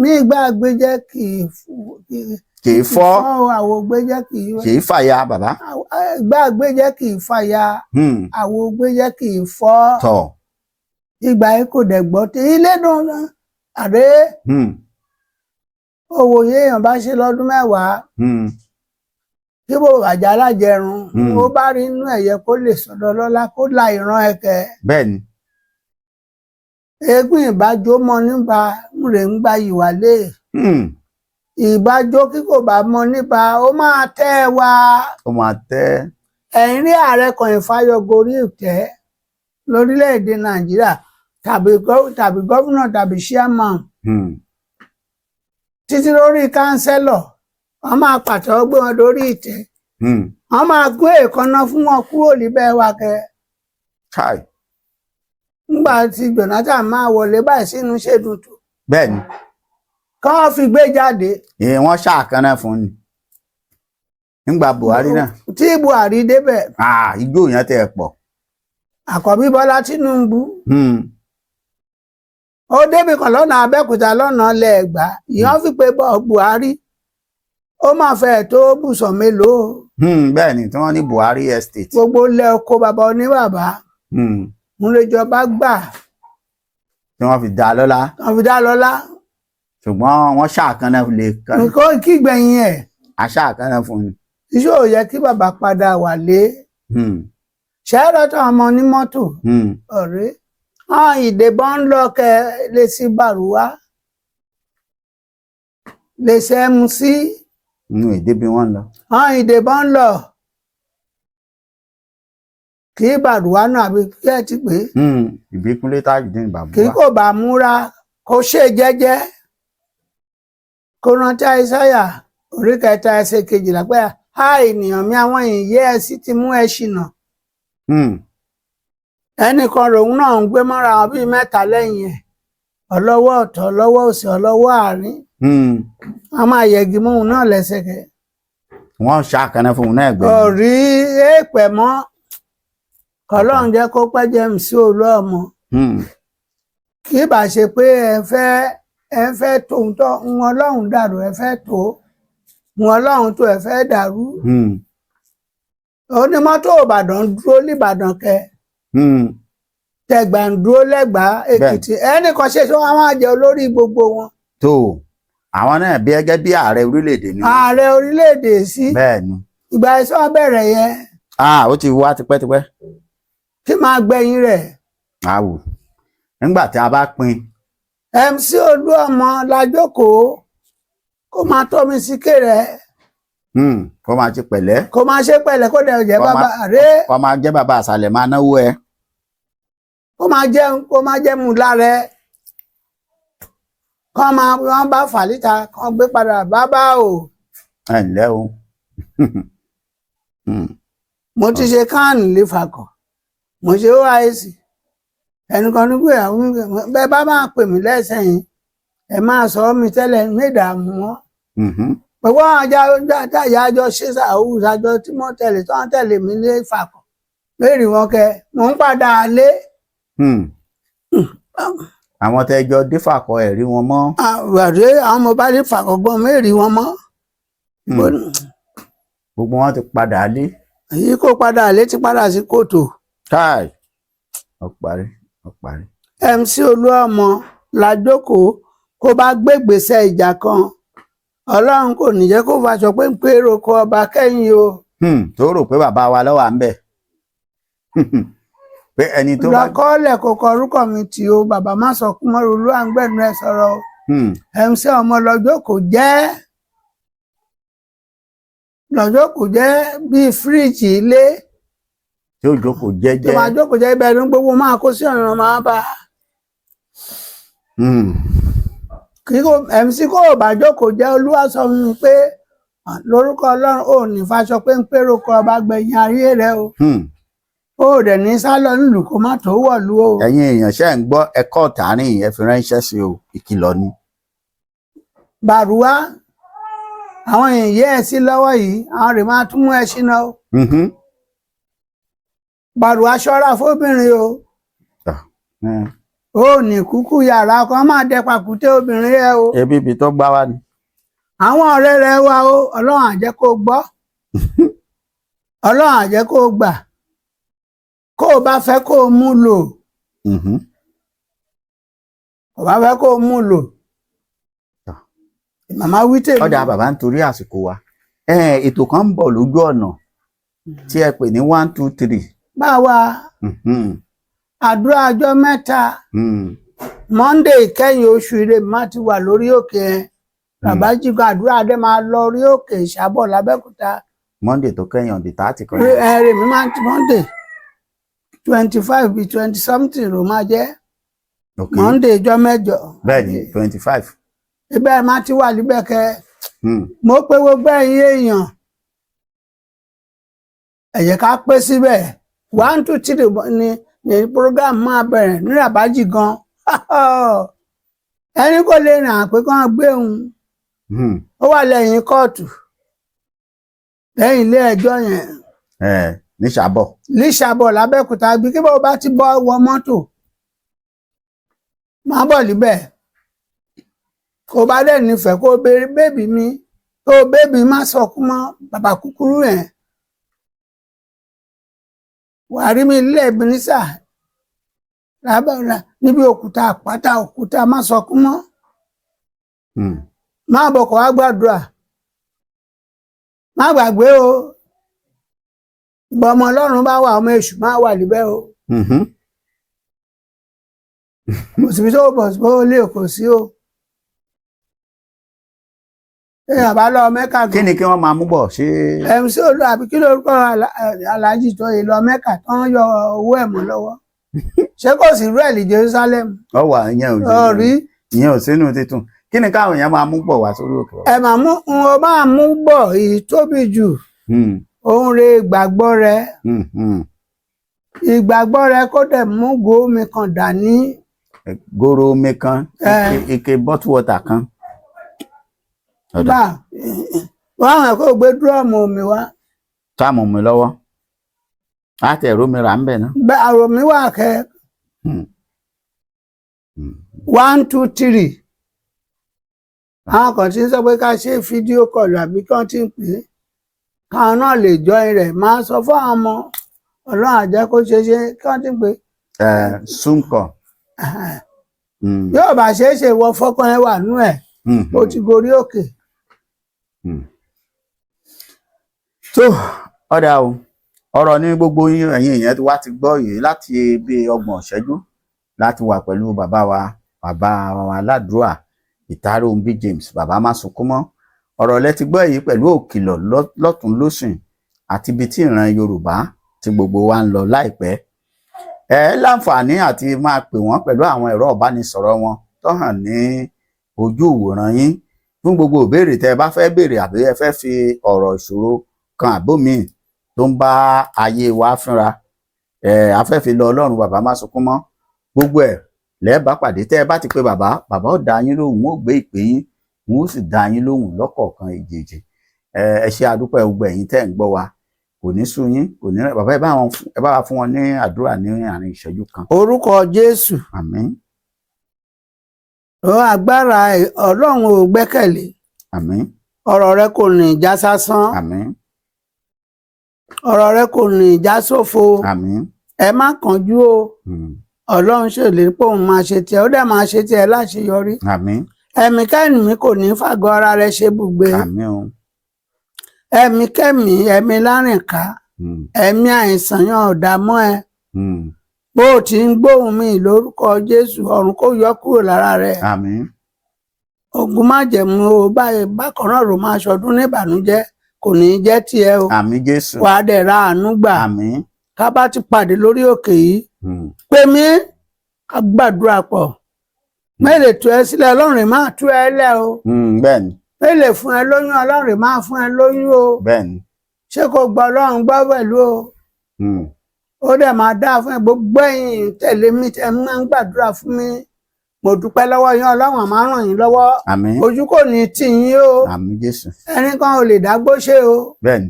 S2: mi gbà gbé jẹ́ kì í fọ́ àwo gbé jẹ́ kì
S1: í fàya bàbá.
S2: gbà gbé jẹ́ kì í fàya àwo gbé jẹ́ kì í fọ́.
S1: tọ̀.
S2: ìgbà yìí kò dẹ̀ gbọ́ tí ilé dùn àrẹ owó yéèyàn bá ṣe lọ́dún mẹ́wàá kí bò bàjá lájẹrun ó bá rí inú ẹ̀yẹ kó lè sọ̀dọ̀ lọ́lá kó la ìran ẹ̀kẹ́.
S1: bẹ́ẹ̀ni.
S2: eégún ìbájó mọ nípa múre ń gba ìwálé ìbájó kí kò bá mọ nípa ó máa tẹ́ ẹ wá.
S1: ó máa tẹ́.
S2: ẹ̀yìn rí ààrẹ kan ìfàyọgorí ìtẹ́ lórílẹ̀‐èdè Nàìjíríà tàbí gọ́fúnà tàbí chairman títí lórí kánsẹ́lọ̀ wọ́n máa pàtẹ́wọ́ gbé wọn lórí ìtẹ́ wọ́n máa gbé èékánná fún wọn kúrò níbẹ̀ wá kẹ́. nígbà tí Jonathan máa wọlé báyìí sínú ṣèdùtù.
S1: bẹ́ẹ̀ni.
S2: kán fi gbé jáde.
S1: wọ́n ṣàkànnà fún ni nígbà Buhari náà.
S2: tí Buhari débẹ̀.
S1: igbó yẹn tẹ̀ pọ̀.
S2: Àkọ́bí Bọ́lá Tinubu. ó débi kan lọ́nà Abẹ́òkúta lọ́nà Ẹ̀gbá ìyẹn fi pé Buhari ó máa fẹ́ tó bùsọ̀ mélòó.
S1: bẹ́ẹ̀ni tí wọ́n ní Buhari estate.
S2: gbogbo ilé oko bàbá oníbàbá. múlẹ̀jọba gbà.
S1: tí wọ́n fi dá lọ́lá. ṣùgbọ́n wọ́n ṣàkànnà lè kàn.
S2: nǹkan kígbẹ̀yìn ẹ̀.
S1: àṣàkànnà fún mi.
S2: iṣẹ́ ò yẹ kí bàbá padà wálé. ṣẹ́rọ̀ tó ọmọ onímọ́tò. ọ̀rẹ́ ìdìbò ń lọ kẹ lè sí Bàrúwá lè ṣe MC.
S1: inú èdè bí wọ́n lọ.
S2: ìdìbò ń lọ kí Bàrúwá náà àbí kí ẹ ti pè.
S1: Ìbíkúnlé Tajudeen Bàrúwá.
S2: kí kò bá múra kó ṣe jẹ́jẹ́ kó rántí Àìsáyà orí 3 ẹsẹ̀ 12 pé ènìyàn mi àwọn ìyẹ́ ẹ sì ti mú ẹ ṣìnà. ẹnìkan lòun náà ń gbé mọ́ra wọn bíi 3 lẹ́yìn ẹ̀ ọlọ́wọ́ ọ̀tọ̀ ọlọ́wọ́ òsì ọlọ́wọ́ àárín wọn máa yẹgi mọ́ òun náà lẹ́sẹ̀kẹ́.
S1: wọ́n ṣàkànnà fún òun náà gbé.
S2: ọ̀rí èèpẹ̀ mọ́ kọ́lọ́run jẹ́ kó pẹ́ jẹ́ MC Olúọmọ. kí bá ṣe pé ẹ fẹ́ tòun tọ́ ń Ọlọ́run dàrú ẹ fẹ́ tó ń Ọlọ́run tó ẹ fẹ́ dàrú. onímọ́tò Ìbàdàn dúró l'Ìbàdàn kẹ. Tẹ̀gbà ń dúró l'Ẹ̀gbá Èkìtì ẹnìkan ṣe tí wọ́n máa jẹ olórí gbogbo wọn.
S1: tó àwọn náà bí gẹ́gẹ́ bí ààrẹ orílẹ̀-èdè ni.
S2: ààrẹ orílẹ̀-èdè sí.
S1: bẹ́ẹ̀ni.
S2: ìgbà ẹ̀sọ́ bẹ̀rẹ̀ yẹn.
S1: ó ti wá tipẹ́tipẹ́.
S2: kí máa gbẹ̀yìn rẹ̀.
S1: àwò nígbà tí a bá pín.
S2: MC Olúọmọ lájókòó kó máa tọ́ mi sí kéré.
S1: kó máa ṣe pẹ̀lẹ́.
S2: kó máa ṣe pẹ̀lẹ́ kó dẹ̀ jẹ́ bàbá rẹ̀.
S1: kó máa jẹ́ bàbá àṣàlẹ̀ máa náwó ẹ.
S2: kó máa jẹ́ mu lára ẹ. wọ́n bá fà líta kán gbé padà bàbá o.
S1: ẹ ǹlẹ́ o.
S2: mo ti ṣe káàní lè fakọ̀ mo ṣe OIC ẹnìkan nígbà ìyàwó bẹ́ẹ̀ bá máa pè mí lẹ́sẹ̀yìn ẹ máa sọ mí tẹ́lẹ̀ médàmú wọn pẹ̀lú àwọn àjà àjọ ṣe sàwù àjọ tí wọ́n tẹ̀lé tí wọ́n tẹ̀lé mi lé Ìfàkọ̀ léèrè wọn kẹ mò ń padà lé.
S1: àwọn tẹjọ dífàkọ ẹ̀rí wọn mọ́.
S2: àwàdé àwọn ọmọ bá lè Ìfàkọ̀ gbọ́n mẹ́rin wọn mọ́.
S1: gbogbo wọn ti padà lé.
S2: èyí kò padà lé ti padà sí kòtò.
S1: káì ọparí.
S2: MC Olúọmọ la jókòó kó bá gbégbèsè ìjà kan Ọlọ́run kò ní jẹ́ kó faṣọ pé ń pé roko ọba kẹ́yìn o.
S1: tó rò pé bàbá wa lọ́wọ́ à ń bẹ̀. pé ẹni tó bá.
S2: lọ́kọ́ọ́lẹ̀ kò kọ orúkọ mi tì o bàbá má sọ kún mọ́rù olú àgbẹ̀nu ẹ̀ sọ̀rọ̀ o. MC ọmọ lọ́jọ́ kò jẹ́ bíi fíríjì ilé.
S1: tí ó jókòó jẹ́jẹ́.
S2: tó máa jókòó jẹ́ ibẹ̀ ní gbogbo máa kó sí ọ̀nà máa bá. kíkó MC kó o bá jókòó jẹ́ Olúwa sọ fún mi pé lórúkọ Ọlọ́run ò ní faṣọ pé ń pérò kọ ọba gbẹ̀yìn ayé rẹ o. ó dẹ̀ ní sálọ nílùú kó má tó wọ̀lú o.
S1: ẹ̀yin èèyàn ṣe ń gbọ́ ẹ̀kọ́ tààrin ẹ fi ránṣẹ́ sí o ìkìlọ̀ ni.
S2: Bàrúwá àwọn èèyàn yẹ́ ẹ sí lọ́wọ́ yìí àwọn rè máa tún mú ẹ ṣínà o. Bàrúwá ṣọ́ra fóbìnrin o. ó ní kúkú yàrá kan máa dẹ pàkúté obìnrin rẹ o.
S1: ebi ibi tó gbá wa ni.
S2: àwọn ọ̀rẹ́ rẹ wá o Ọlọ́run á jẹ́ kó gbọ́ Ọlọ́run á jẹ́ kó gbà kó o bá fẹ́ kó o mú lò. kó o bá fẹ́ kó o mú lò. màmá wí tèmi.
S1: ọ̀dà bàbá ń torí àsìkò wa ètò kan ń bọ̀ lójú ọ̀nà tí ẹ pè ní 1 2 3.
S2: báwa àdúrà ọjọ́ mẹ́ta Monday kẹ́yìn oṣù ire má ti wà lórí òkè bàbá jígan àdúrà adé máa lọ orí òkè Ìṣàbọ̀ l'Abẹ́òkúta.
S1: Monday tó kẹ́yìn on the 30 kan.
S2: ẹ̀rẹ̀ mi máa ti Monday 25 bíi 20 something ló máa jẹ́. Monday ọjọ́ mẹ́jọ.
S1: bẹ́ẹ̀ni 25.
S2: ibẹ̀ máa ti wà níbẹ̀ kẹ́. mo pé gbogbo ẹ̀yin èèyàn ẹ jẹ́ ká pé síbẹ̀ 1 2 3 ní program máa bẹ̀rẹ̀ ní Rabaji gan. ẹni kò lè rìn àpé kán gbé òun. ó wà lẹ́yìn kóòtù lẹ́yìn ilé ẹjọ́ yẹn.
S1: ní Ìṣàbọ̀.
S2: ní Ìṣàbọ̀ l'Abẹ́òkúta bí kí bó bá ti bọ́ wọ mọ́tò máa bọ̀ níbẹ̀ kó bá dẹ̀ nífẹ̀ẹ́ kó béèrè bébì mi kó bébì má sọkún mọ́ bàbá kúkúrú yẹn. wà á rí mi ilé Ebenezer níbi òkúta àpáta òkúta má sọkún mọ́. má bọ̀ kó wá gbàdúrà má gbàgbé o ìgbà ọmọ Ọlọ́run bá wà ọmọ èṣù máa wà níbẹ̀ o. kò síbi tó bọ̀ bó lè kò sí o. èèyàn bá lọ Mẹ́kà gan.
S1: kí ni kí wọ́n máa mú bọ̀ ṣé.
S2: MC Olú àbí kí lórúkọ Aláàjì tó yẹ lọ Mẹ́kà tó ń yọ owó ẹ̀ mọ́ lọ́wọ́. ṣé kò sí rẹ̀ ní Jerusalem.
S1: ọwà ìyẹn ò sínú títún kí ni káwọn èèyàn máa mú bọ̀ wá sórí òkè.
S2: ẹ máa mú wọn máa mú bọ̀ èyí tóbi jù. òun re ìgbàgbọ́ rẹ. ìgbàgbọ́ rẹ kó dẹ̀ mú gómi kan dání.
S1: goro omi kan ike bottle water kan.
S2: bá wọn àwọn ẹ̀kọ́ gbé dúrọ́ọ̀mù omi wá.
S1: táàmù mi lọ́wọ́ láti ẹ̀rọ mi rà ń bẹ̀ náà.
S2: bẹ́ẹ̀ àrò mi wà kẹ́. 1 2 3. àwọn kan tí ń sọ pé ká ṣe fídíò kọlù àbí kán tí ń pè é káwọn náà lè join rẹ̀ máa sọ fún àwọn ọmọ Ọlọ́run á jẹ́ kó ṣe kán tí ń pè é.
S1: Zoom call.
S2: yóò bá ṣe é ṣe wọ fọ́kàn ẹ wà nú ẹ̀ ó ti gorí òkè.
S1: tó ọ̀dà o ọ̀rọ̀ ní gbogbo ẹ̀yin èèyàn tí wá ti gbọ́ yìí láti bí 30 ìṣẹ́jú láti wà pẹ̀lú bàbá wa aládùúrà Ìtàróhùnbí James bàbá má sunkún mọ́ ọ̀rọ̀ lẹ ti gbọ́ yìí pẹ̀lú òkìlọ̀ lọ́tún lósìn àti ibi tí ìran Yorùbá tí gbogbo wa ń lọ láìpẹ́ ẹ láǹfààní àti máa pè wọ́n pẹ̀lú àwọn ẹ̀rọ ìbánisọ̀rọ̀ wọn tó hàn ní ojú ìwòran yín fún gbogbo ìbéèrè tẹ́ ẹ bá fẹ́ béèrè àbí ẹ fẹ́ fi ọ̀rọ̀ ìṣòro kan àbómi tó ń bá ayé wa fínra afẹ́fẹ́ lọ Ọlọ́run bàbá má sunkún mọ́ gbogbo ẹ̀ lẹ́ẹ̀bá pàdé tẹ́ ẹ bá ti pe bàbá ó dá yín lóhùn ó gbé ìpè yín wọn ó sì dá yín lóhùn lọ́kọ̀ọ̀kan ìjèjì. Ẹ ṣe àdúpẹ́ gbogbo ẹ̀yin tẹ́ ń gbọ́ wa, kò ní sú yín, kò ní rẹ̀. Bàbá ẹ bá wa fún wọn ní àdúrà ní àárín ìṣẹ́jú kan.
S2: Orúkọ Jésù.
S1: Àmín.
S2: Agbára Ọlọ́run ò gbẹ́kẹ̀lé.
S1: Àmín.
S2: Ọ̀rọ̀ rẹ kò ní já sásán.
S1: Àmín.
S2: Ọ̀rọ̀ rẹ kò ní já sófo.
S1: Àmín.
S2: Ẹ má kánjú o. Ọlọ́run ṣèlérí pé òun máa ṣe tiẹ̀, ó dẹ̀ máa ṣe tiẹ̀ láṣeyọrí.
S1: Àmín.
S2: Ẹ̀mí kẹ́mi kò ní fàgọ́ ara rẹ ṣe bùgbé.
S1: Àmín o.
S2: Ẹ̀mí kẹ́mi, ẹ̀mí lárìnká, ẹ̀mí àìsàn yan ọ̀dà mọ́ ẹ. Bó o ti ń gbóhùn mi lórúkọ Jésù, ọ̀run kó yọ kúrò lára rẹ.
S1: Àmín.
S2: Ogun májẹ̀mú o bákan náà rò máa ṣọdún ní ìbànújẹ́ kò ní jẹ́ tiẹ̀ o.
S1: Àmín Jésù.
S2: Wà á dẹ̀ ra àánú gbà.
S1: Àmín.
S2: Ká bá ti pàdé lórí òkè yìí, pè mí ká gbàdúrà pọ̀. Mẹ́lẹ̀ tú ẹ sílẹ̀, Ọlọ́run máa tú ẹ lẹ̀ o.
S1: Bẹ́ẹ̀ni.
S2: Mẹ́lẹ̀ fún ẹ lóyún, Ọlọ́run máa fún ẹ lóyún o.
S1: Bẹ́ẹ̀ni.
S2: Ṣé kò gbọ́ Ọlọ́run gbọ́ pẹ̀lú o? Ó dẹ̀ máa dáa fún ẹ. Gbogbo ẹ̀yin tẹ̀lé mi tẹ́ máa ń gbàdúrà fún mi. Mo dúpẹ́ lọ́wọ́ yín, Ọlọ́run máa ràn yín lọ́wọ́.
S1: Àmín.
S2: Ojú kò ní tì yín o.
S1: Àmín Jésù.
S2: Ẹnì kan ò lè dágbó ṣe o.
S1: Bẹ́ẹ̀ni.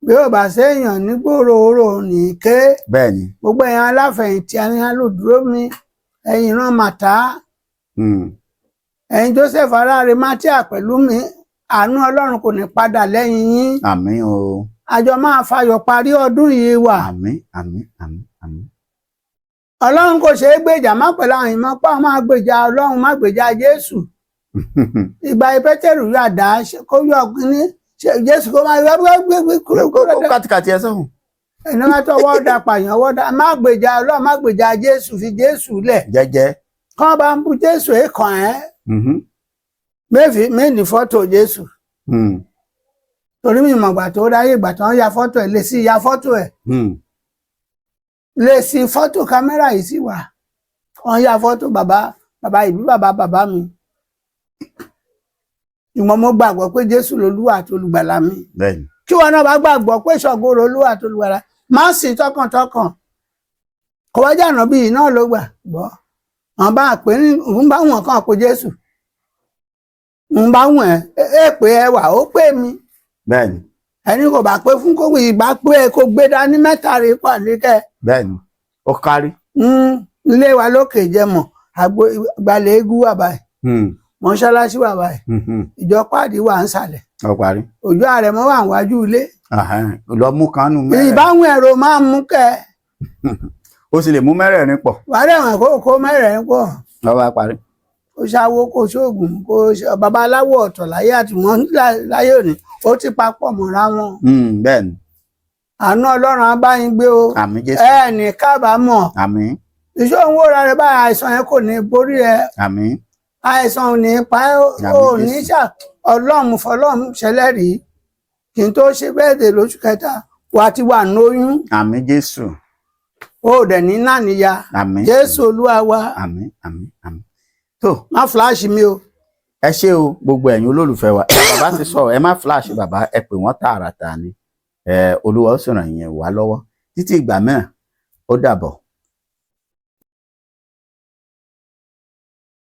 S2: Bí ó bá séèyàn ní gbòòrò ní ké.
S1: Bẹ́ẹ̀ni.
S2: Gbogbo ẹ̀yin aláfẹ̀yìntì ẹ̀yin alùdúró mi, ẹ̀yin ìran màtá, ẹ̀yin Joseph aráre Mátíà pẹ̀lú mi, àánú Ọlọ́run kò ní padà lẹ́yìn yín.
S1: Àmín o.
S2: Àjọ máa fayọ̀ parí ọdún yìí wà.
S1: Àmín, àmín, àmín, àmín.
S2: Ọlọ́run kò ṣeé gbèjà má pẹ̀lú àwọn ìmọ̀ pa máa gbèjà Ọlọ́run má gbèjà Jésù. Ìgbà Pétérù yóò àdá kó yọ ní Jésù kó máa gbé kúrò.
S1: Kàtìkàtì ẹ sọ̀hún.
S2: Ẹni wọ́n tó wọ́ọ̀dà pààyàn wọ́ọ̀dà má gbèjà Ọlọ́run má gbèjà Jésù, fi Jésù lẹ̀.
S1: Jẹ́jẹ́.
S2: Kọ́ bá ń bu Jésù èèkàn ẹ́. Méèní fọ́tò Jésù. Torí mi mọ̀gbà tó dáyé ìgbà tó ń ya fọ́tò ẹ̀ lè sí ya fọ́tò ẹ̀. Lè sí fọ́tò kámẹ́rà yìí sí wà. Wọ́n ya fọ́tò bàbá ìbí bàbá mi. Ìmọ̀ mo gbàgbọ́ pé Jésù lolúwa àti olùgbàlà mi.
S1: Bẹ́ẹ̀ni.
S2: Kí wọn náà bá gbàgbọ́ pé Ṣàngó lolúwa àti olùgbàlà, má sìn tọkàntọkàn. Kò wájà náà bí iná ló gbà gbọ́. Wọ́n bá pè ní òun bá wọn kàn pé Jésù. Òun bá wọn ẹ pé ẹ wà ó pè mí.
S1: Bẹ́ẹ̀ni.
S2: Ẹni kò bá pé fún kówó ìgbà pé ẹ kó gbé dání mẹ́ta rí pàdé kẹ.
S1: Bẹ́ẹ̀ni. Ó kárí.
S2: Ilé wa lókè jẹmọ àgbàlẹ̀ eégún wà báyìí. Mọ́ṣáláṣí wà báyìí. Ìjọ pàdé wà ń sàlẹ̀.
S1: Ó parí.
S2: Òjò àrẹ̀mọ wà níwájú ilé.
S1: Lọ mú kánú mẹ́rẹ̀ẹ̀rin.
S2: Ìbáwọn ẹ̀rọ máa ń mú kẹ.
S1: Ó sì lè mú mẹ́rẹ̀ẹ̀rin pọ̀.
S2: Wà á dẹ̀wọ̀n kó mẹ́rẹ̀ẹ̀rin pọ̀.
S1: Ó bá parí.
S2: Kó ṣáwó kó ṣoògùn kó babaláwo ọ̀tọ̀ láyé àtìmọ́ láyé òní ó ti papọ̀ mọ́ra wọn.
S1: Bẹ́ẹ̀ni.
S2: Àánú Ọlọ́run á bá yín gbé o.
S1: Àmín Jésù.
S2: Ẹ ní kábàámọ̀.
S1: Àmín.
S2: Ìṣó ń wóra rẹ báyìí àìsàn yẹn kò ní borí ẹ.
S1: Àmín.
S2: Àìsàn ò ní pa ẹ́ ò ní Ọlọ́run fọlọ́run ṣẹlẹ́rìí kí n tó ṣe bẹ́ẹ̀ dé lóṣù kẹta wà á ti wà lóyún.
S1: Àmín Jésù.
S2: Ó dẹ̀ ní nàníyà.
S1: Àmín.
S2: Jésù Olúwa wa.
S1: Àmín, àmín, àmín. Tó.
S2: Má fíláàṣì mi o.
S1: Ẹ ṣé o gbogbo ẹ̀yin olólùfẹ́ wa. Bàbá ti sọ ẹ má fíláàṣì bàbá, ẹ pè wọ́n tààràtà ni. Olúwa ó sì ràn yín wá lọ́wọ́. Títí ìgbà mìíràn ó dàbọ̀.